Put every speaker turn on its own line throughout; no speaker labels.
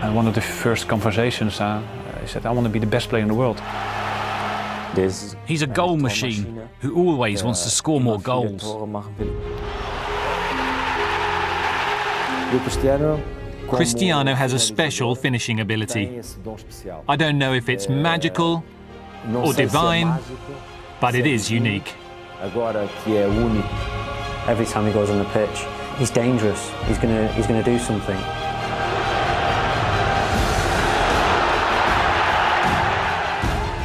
And one of the first conversations, he said, I want to be the best player in the world.
He's a goal machine who always wants to score more goals. Cristiano has a special finishing ability. I don't know if it's magical or divine, but it is unique.
Every time he goes on the pitch, he's dangerous. He's gonna do something.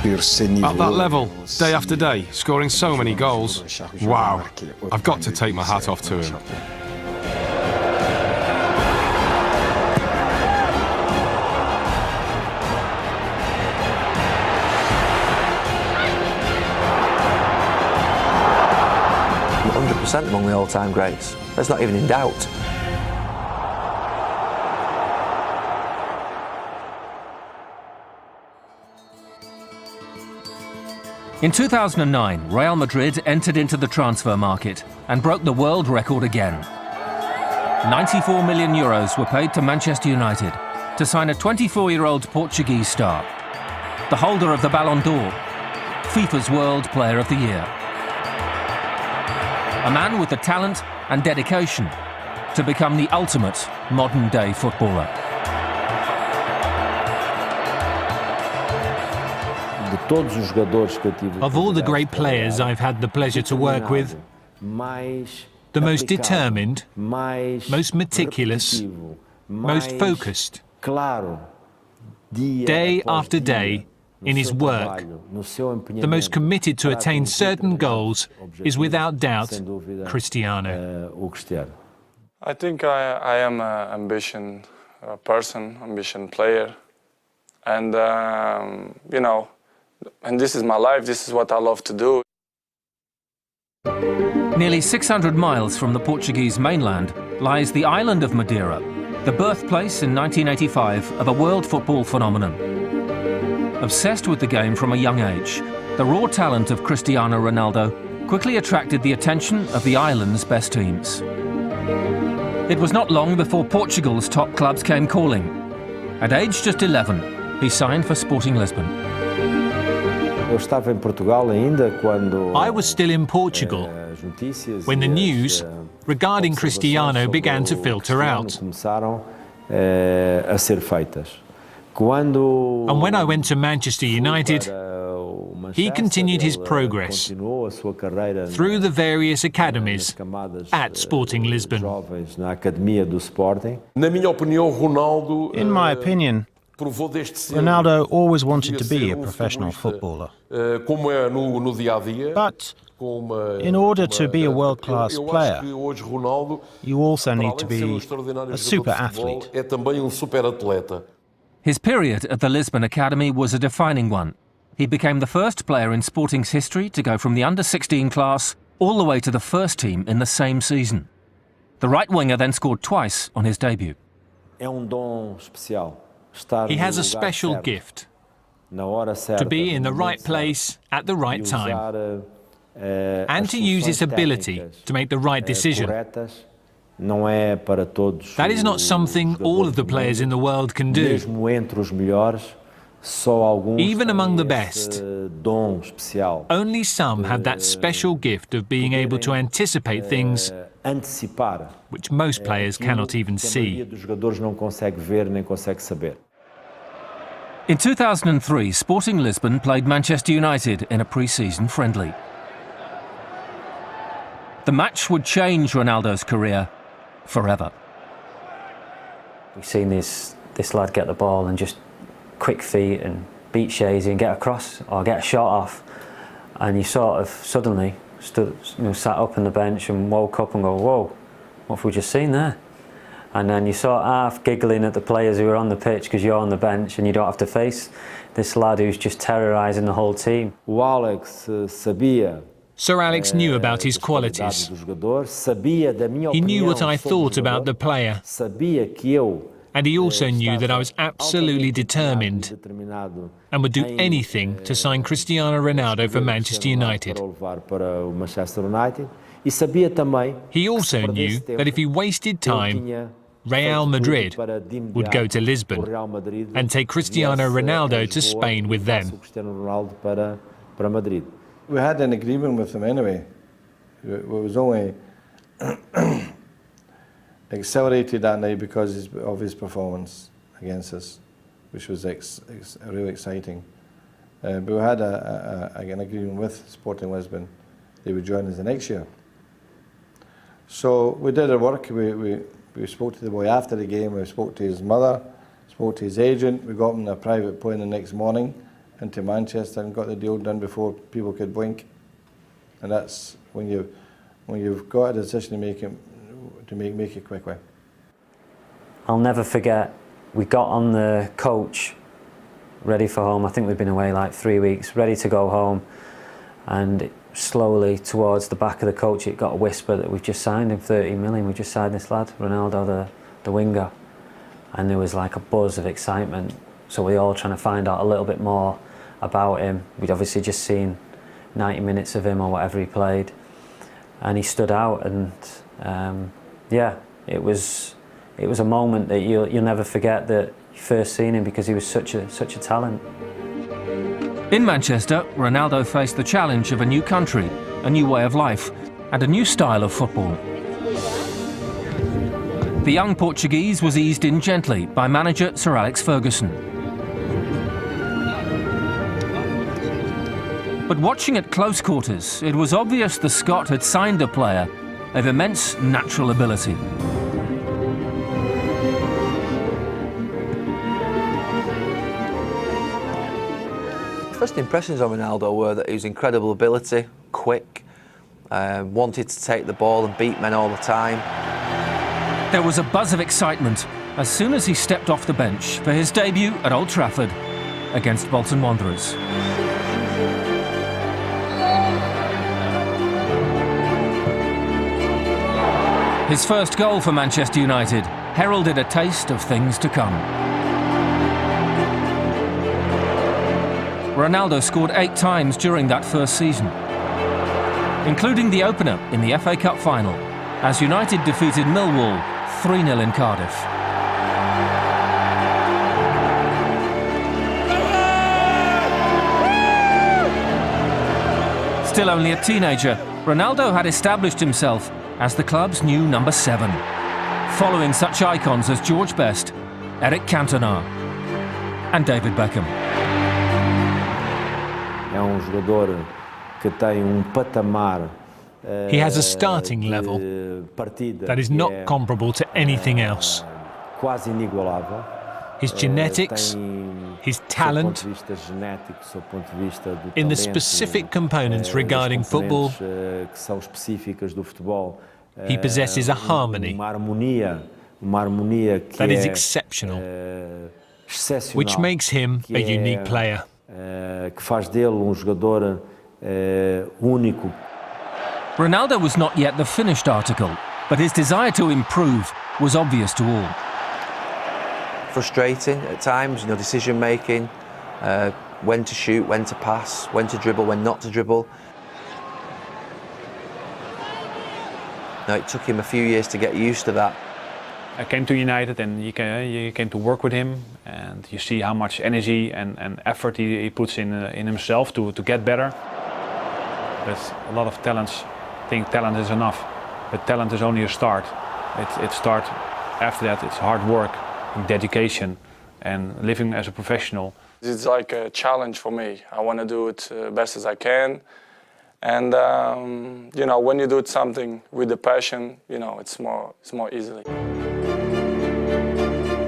At that level, day after day, scoring so many goals. Wow, I've got to take my hat off to him.
Among the all-time greats. That's not even in doubt.
In 2009, Real Madrid entered into the transfer market and broke the world record again. 94 million euros were paid to Manchester United to sign a 24-year-old Portuguese star, the holder of the Ballon d'Or, FIFA's World Player of the Year. A man with the talent and dedication to become the ultimate modern-day footballer.
Of all the great players I've had the pleasure to work with, the most determined, most meticulous, most focused, day after day in his work, the most committed to attain certain goals is without doubt Cristiano.
I think I am an ambition person, ambition player, and you know, and this is my life, this is what I love to do.
Nearly 600 miles from the Portuguese mainland lies the island of Madeira, the birthplace in 1985 of a world football phenomenon. Obsessed with the game from a young age, the raw talent of Cristiano Ronaldo quickly attracted the attention of the island's best teams. It was not long before Portugal's top clubs came calling. At age just 11, he signed for Sporting Lisbon.
I was still in Portugal when the news regarding Cristiano began to filter out. And when I went to Manchester United, he continued his progress through the various academies at Sporting Lisbon.
In my opinion, Ronaldo always wanted to be a professional footballer. But in order to be a world-class player, you also need to be a super athlete.
His period at the Lisbon Academy was a defining one. He became the first player in Sporting's history to go from the under-16 class all the way to the first team in the same season. The right winger then scored twice on his debut.
He has a special gift to be in the right place at the right time and to use his ability to make the right decision. That is not something all of the players in the world can do. Even among the best, only some have that special gift of being able to anticipate things which most players cannot even see.
In 2003, Sporting Lisbon played Manchester United in a pre-season friendly. The match would change Ronaldo's career forever.
We've seen this lad get the ball and just quick feet and beat Shazy and get across or get a shot off, and you sort of suddenly sat up on the bench and woke up and go, whoa, what have we just seen there? And then you sort of half giggling at the players who are on the pitch because you're on the bench and you don't have to face this lad who's just terrorising the whole team.
Sir Alex knew about his qualities. He knew what I thought about the player. And he also knew that I was absolutely determined and would do anything to sign Cristiano Ronaldo for Manchester United. He also knew that if he wasted time, Real Madrid would go to Lisbon and take Cristiano Ronaldo to Spain with them.
We had an agreement with them anyway. It was only accelerated that night because of his performance against us, which was really exciting. But we had an agreement with Sporting Lisbon. They would join us the next year. So we did our work. We spoke to the boy after the game. We spoke to his mother, spoke to his agent. We got him on a private plane the next morning into Manchester and got the deal done before people could blink. And that's when you've got a decision to make it quickly.
I'll never forget, we got on the coach ready for home. I think we'd been away like 3 weeks, ready to go home, and slowly towards the back of the coach it got a whisper that we've just signed him 30 million, we just signed this lad, Ronaldo, the winger. And there was like a buzz of excitement, so we were all trying to find out a little bit more about him. We'd obviously just seen 90 minutes of him or whatever he played, and he stood out, and yeah, it was a moment that you'll never forget, that you first seen him, because he was such a talent.
In Manchester, Ronaldo faced the challenge of a new country, a new way of life, and a new style of football. The young Portuguese was eased in gently by manager Sir Alex Ferguson. But watching at close quarters, it was obvious the Scot had signed a player of immense natural ability.
First impressions of Ronaldo were that he was incredible ability, quick, wanted to take the ball and beat men all the time.
There was a buzz of excitement as soon as he stepped off the bench for his debut at Old Trafford against Bolton Wanderers. His first goal for Manchester United heralded a taste of things to come. Ronaldo scored 8 times during that first season, including the opener in the FA Cup final, as United defeated Millwall 3-0 in Cardiff. Still only a teenager, Ronaldo had established himself as the club's new number 7, following such icons as George Best, Eric Cantona and David Beckham. He has a starting level that is not comparable to anything else. His genetics, his talent, in the specific components regarding football, he possesses a harmony that is exceptional, which makes him a unique player. Ronaldo was not yet the finished article, but his desire to improve was obvious to all.
Frustrating at times, decision making, when to shoot, when to pass, when to dribble, when not to dribble. It took him a few years to get used to that.
I came to United and you came to work with him, and you see how much energy and effort he puts in himself to get better. There's a lot of talents think talent is enough, but talent is only a start. It starts after that. It's hard work, dedication, and living as a professional.
It's like a challenge for me. I want to do it best as I can. And when you do something with the passion, it's more easily.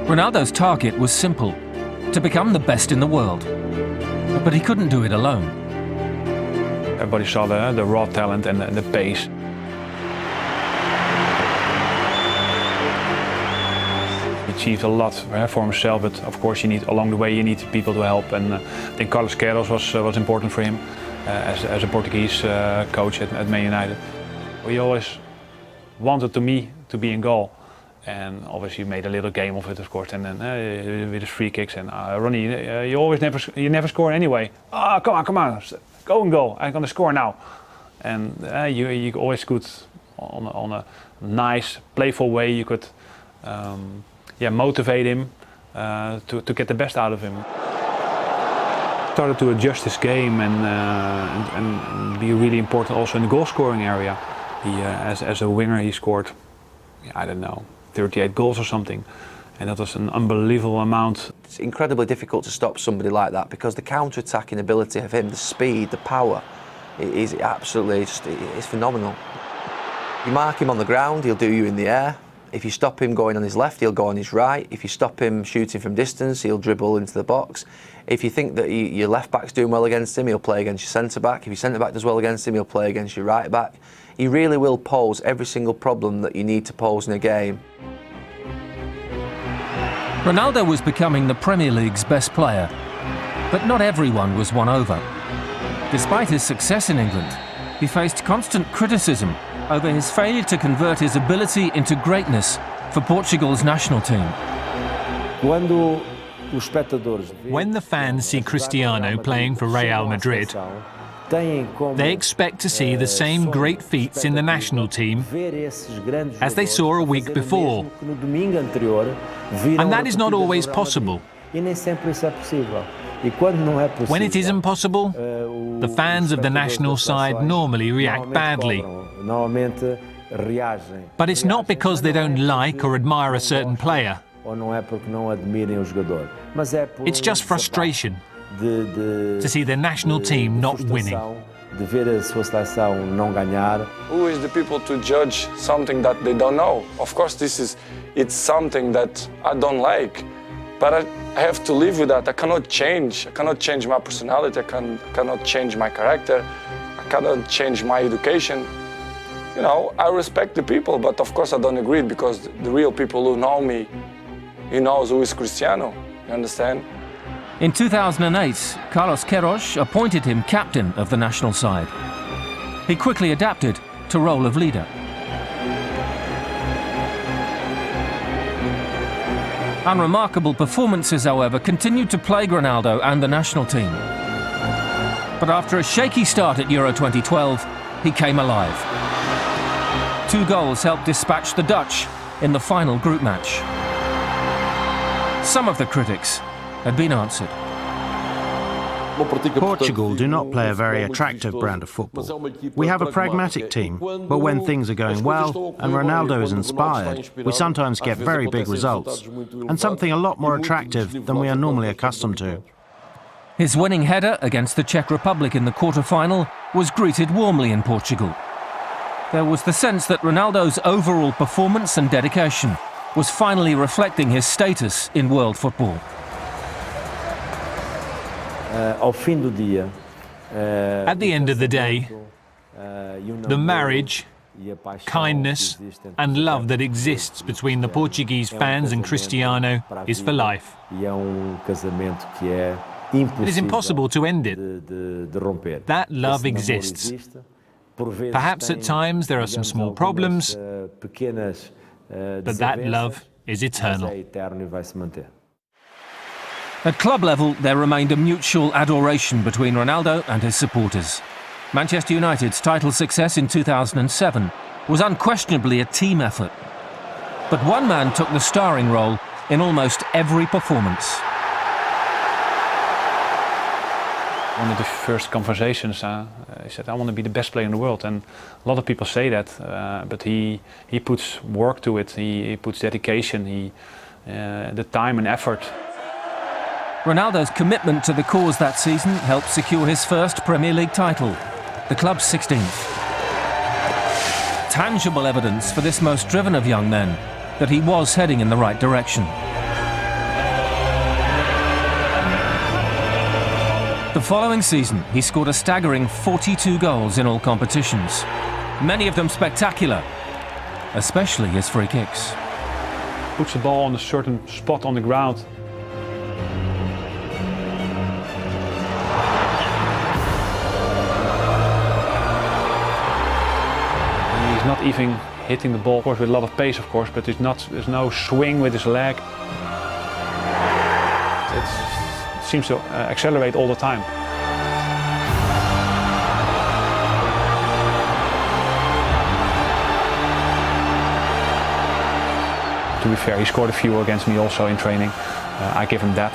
Ronaldo's target was simple: to become the best in the world. But he couldn't do it alone.
Everybody saw the raw talent and the pace. He achieved a lot for himself, but of course along the way you need people to help. And I think Carlos Queiroz was important for him as a Portuguese coach at Man United. He always wanted me to be in goal. And obviously made a little game of it, of course, and then with his free kicks. And Ronnie, you never score anyway. Oh, come on, go and goal. I'm gonna score now. And you always could, on a nice, playful way, you could motivate him to get the best out of him. Started to adjust his game and be really important also in the goal scoring area. He, as a winger, he scored, I don't know, 38 goals or something. And that was an unbelievable amount.
It's incredibly difficult to stop somebody like that because the counter-attacking ability of him, the speed, the power, is absolutely it's phenomenal. You mark him on the ground, he'll do you in the air. If you stop him going on his left, he'll go on his right. If you stop him shooting from distance, he'll dribble into the box. If you think that your left back's doing well against him, he'll play against your centre back. If your centre back does well against him, he'll play against your right back. He really will pose every single problem that you need to pose in a game.
Ronaldo was becoming the Premier League's best player, but not everyone was won over. Despite his success in England, he faced constant criticism over his failure to convert his ability into greatness for Portugal's national team.
When the fans see Cristiano playing for Real Madrid, they expect to see the same great feats in the national team as they saw a week before. And that is not always possible. When it isn't possible, the fans of the national side normally react badly. But it's not because they don't like or admire a certain player. It's just frustration to see the national team not winning.
Who is the people to judge something that they don't know? Of course, it's something that I don't like, but I have to live with that. I cannot change my personality. I cannot change my character. I cannot change my education. You know, I respect the people, but of course I don't agree because the real people who know me, he knows who is Cristiano. You understand?
In 2008, Carlos Queiroz appointed him captain of the national side. He quickly adapted to role of leader. Unremarkable performances, however, continued to plague Ronaldo and the national team. But after a shaky start at Euro 2012, he came alive. 2 goals helped dispatch the Dutch in the final group match. Some of the critics had been answered.
Portugal do not play a very attractive brand of football. We have a pragmatic team, but when things are going well and Ronaldo is inspired, we sometimes get very big results, and something a lot more attractive than we are normally accustomed to.
His winning header against the Czech Republic in the quarter-final was greeted warmly in Portugal. There was the sense that Ronaldo's overall performance and dedication was finally reflecting his status in world football.
At the end of the day, the marriage, kindness and love that exists between the Portuguese fans and Cristiano is for life. It is impossible to end it. That love exists. Perhaps at times there are some small problems, but that love is eternal.
At club level, there remained a mutual adoration between Ronaldo and his supporters. Manchester United's title success in 2007 was unquestionably a team effort. But one man took the starring role in almost every performance.
One of the first conversations, he said, I want to be the best player in the world. And a lot of people say that, but he puts work to it, he puts dedication, the time and effort.
Ronaldo's commitment to the cause that season helped secure his first Premier League title, the club's 16th. Tangible evidence for this most driven of young men that he was heading in the right direction. The following season, he scored a staggering 42 goals in all competitions, many of them spectacular, especially his free kicks.
Puts the ball on a certain spot on the ground. He's not even hitting the ball, of course, with a lot of pace, of course, but there's no swing with his leg. It seems to accelerate all the time. To be fair, he scored a few against me also in training. I give him that,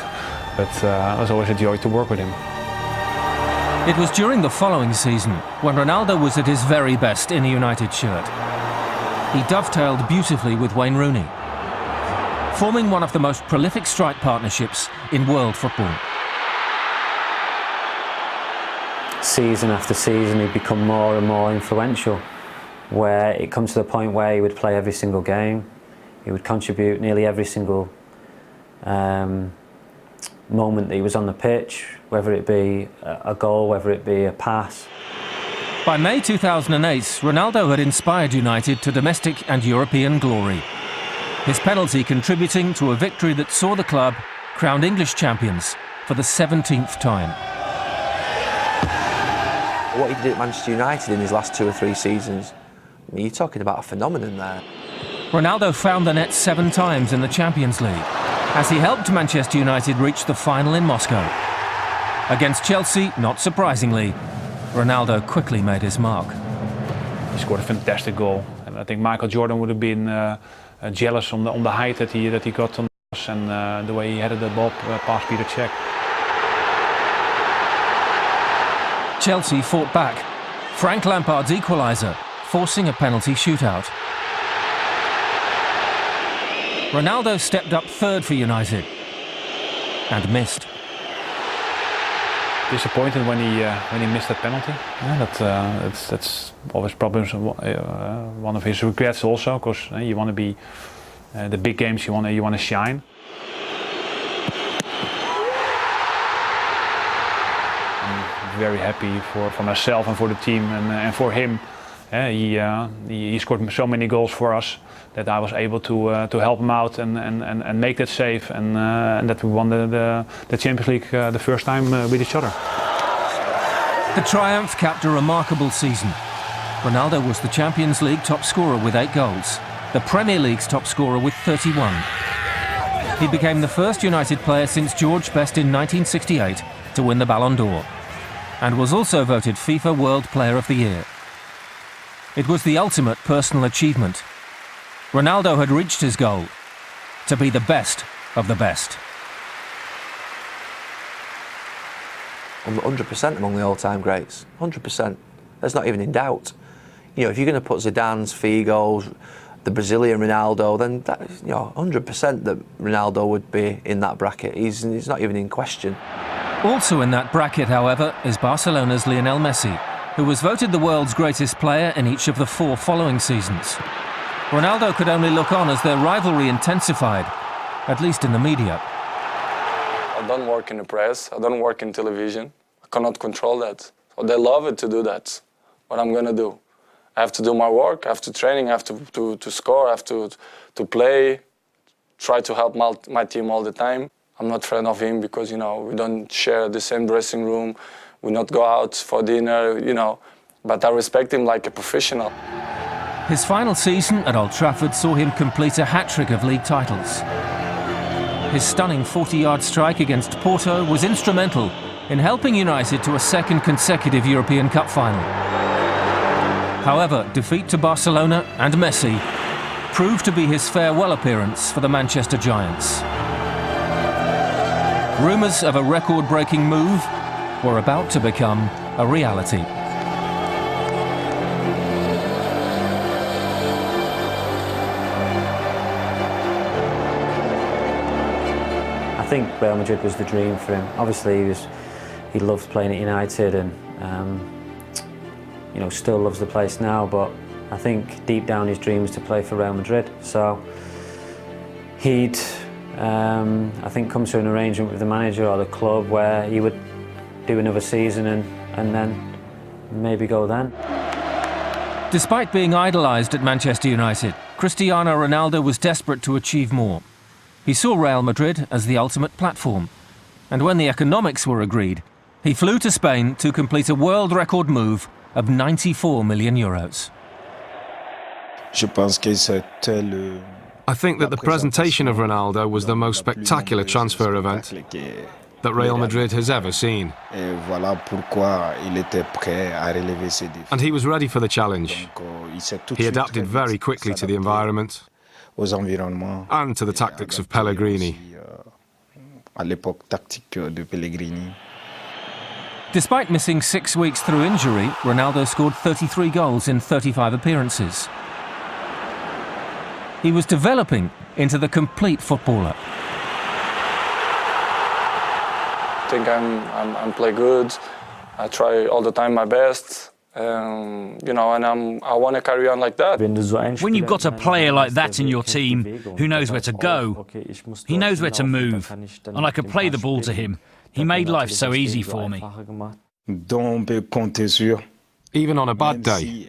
but it was always a joy to work with him.
It was during the following season when Ronaldo was at his very best in a United shirt. He dovetailed beautifully with Wayne Rooney, forming one of the most prolific strike partnerships in world football.
Season after season, he'd become more and more influential, where it comes to the point where he would play every single game. He would contribute nearly every single moment that he was on the pitch, whether it be a goal, whether it be a pass.
By May 2008, Ronaldo had inspired United to domestic and European glory. His penalty contributing to a victory that saw the club crowned English champions for the 17th time.
What he did at Manchester United in his last 2 or 3 seasons, I mean, you're talking about a phenomenon there.
Ronaldo found the net 7 times in the Champions League, as he helped Manchester United reach the final in Moscow. Against Chelsea, not surprisingly, Ronaldo quickly made his mark.
He scored a fantastic goal, and I think Michael Jordan would have been jealous on the height that he got on the cross and the way he headed the ball past Peter Cech.
Chelsea fought back. Frank Lampard's equaliser, forcing a penalty shootout. Ronaldo stepped up third for United and missed.
Disappointed when he missed that penalty. Yeah, that's always problems. One of his regrets also, because you want to be the big games. You want to shine. I'm very happy for myself and for the team and for him. He scored so many goals for us that I was able to help him out and make that save and that we won the Champions League the first time with each other.
The triumph capped a remarkable season. Ronaldo was the Champions League top scorer with 8 goals, the Premier League's top scorer with 31. He became the first United player since George Best in 1968 to win the Ballon d'Or, and was also voted FIFA World Player of the Year. It was the ultimate personal achievement. Ronaldo had reached his goal, to be the best of the best.
100% among the all-time greats, 100%. That's not even in doubt. You know, if you're going to put Zidane's Figo's, the Brazilian Ronaldo, then that, 100% that Ronaldo would be in that bracket. He's not even in question.
Also in that bracket, however, is Barcelona's Lionel Messi, who was voted the world's greatest player in each of the 4 following seasons. Ronaldo could only look on as their rivalry intensified, at least in the media.
I don't work in the press, I don't work in television. I cannot control that. So they love it to do that. What I'm going to do? I have to do my work, I have to training, I have to score, I have to play, try to help my team all the time. I'm not a friend of him because, we don't share the same dressing room, we not go out for dinner, but I respect him like a professional.
His final season at Old Trafford saw him complete a hat-trick of league titles. His stunning 40-yard strike against Porto was instrumental in helping United to a second consecutive European Cup final. However, defeat to Barcelona and Messi proved to be his farewell appearance for the Manchester Giants. Rumours of a record-breaking move were about to become a reality.
I think Real Madrid was the dream for him. Obviously, he loved playing at United and still loves the place now. But I think deep down his dream was to play for Real Madrid. So he'd, I think, come to an arrangement with the manager or the club where he would do another season and then maybe go then.
Despite being idolised at Manchester United, Cristiano Ronaldo was desperate to achieve more. He saw Real Madrid as the ultimate platform, and when the economics were agreed, he flew to Spain to complete a world record move of €94 million.
I think that the presentation of Ronaldo was the most spectacular transfer event that Real Madrid has ever seen. And he was ready for the challenge. He adapted very quickly to the environment. and to the tactics of Pellegrini.
Despite missing 6 weeks through injury, Ronaldo scored 33 goals in 35 appearances. He was developing into the complete footballer.
I think I'm play good. I try all the time my best. You know, and I want to carry on like that.
When you've got a player like that in your team who knows where to go, he knows where to move, and I could play the ball to him. He made life so easy for me.
Even on a bad day,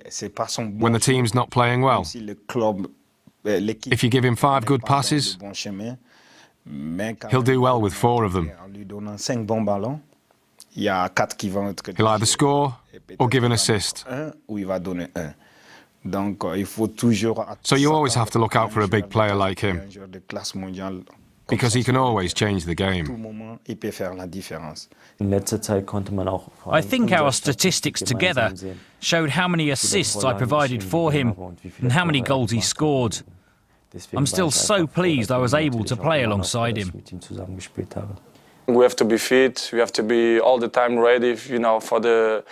when the team's not playing well, if you give him 5 good passes, he'll do well with 4 of them. He'll either score or give an assist. So you always have to look out for a big player like him, because he can always change the game.
I think our statistics together showed how many assists I provided for him and how many goals he scored. I'm still so pleased I was able to play alongside him.
We have to be fit. We have to be all the time ready, you know, for the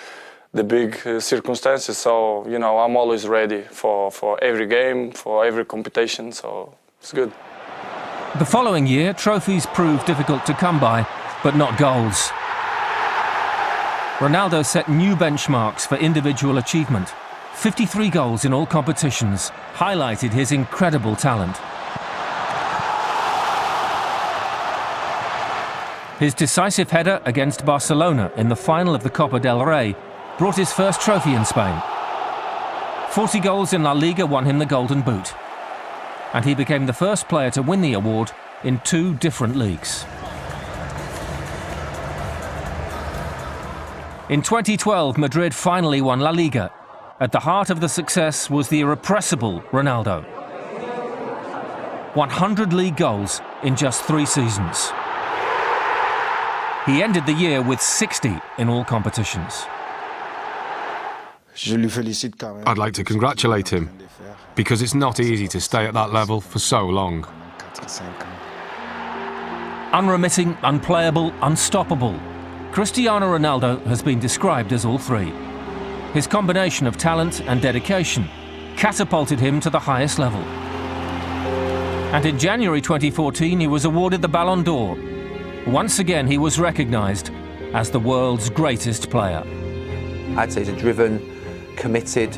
big circumstances. So, you know, I'm always ready for every game, for every competition. So it's good.
The following year, trophies proved difficult to come by, but not goals. Ronaldo set new benchmarks for individual achievement. 53 goals in all competitions highlighted his incredible talent. His decisive header against Barcelona in the final of the Copa del Rey brought his first trophy in Spain. 40 goals in La Liga won him the Golden Boot, and he became the first player to win the award in 2 different leagues. In 2012, Madrid finally won La Liga. At the heart of the success was the irrepressible Ronaldo. 100 league goals in just 3 seasons. He ended the year with 60 in all competitions.
I'd like to congratulate him, because it's not easy to stay at that level for so long.
Unremitting, unplayable, unstoppable. Cristiano Ronaldo has been described as all 3. His combination of talent and dedication catapulted him to the highest level. And in January 2014, he was awarded the Ballon d'Or. Once again, he was recognised as the world's greatest player.
I'd say he's a driven, committed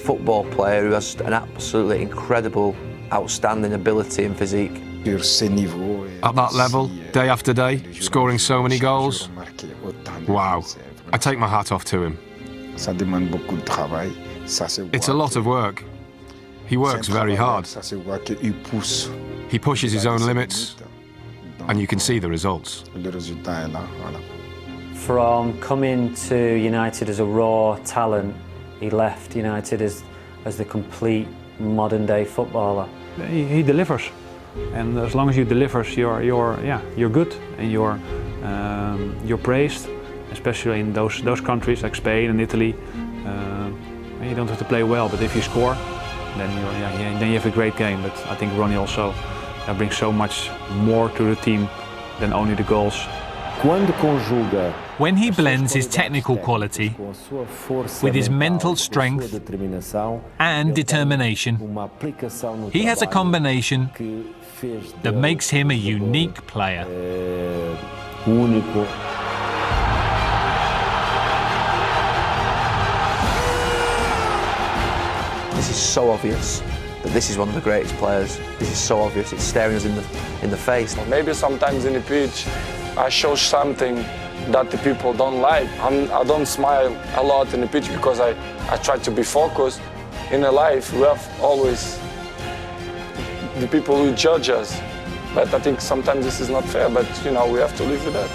football player who has an absolutely incredible, outstanding ability and physique.
At that level, day after day, scoring so many goals, wow, I take my hat off to him. It's a lot of work. He works very hard. He pushes his own limits, and you can see the results.
From coming to United as a raw talent, he left United as the complete modern-day footballer.
He delivers, and as long as you deliver, you're good, and you're praised, especially in those countries like Spain and Italy. You don't have to play well, but if you score, then you have a great game. But I think Ronnie also brings so much more to the team than only the goals.
When he blends his technical quality with his mental strength and determination, he has a combination that makes him a unique player.
This is so obvious that this is one of the greatest players. This is so obvious, it's staring us in the face.
Maybe sometimes in the pitch I show something that the people don't like. I don't smile a lot in the pitch because I try to be focused. In a life we have always the people who judge us, but I think sometimes this is not fair, but you know, we have to live with that.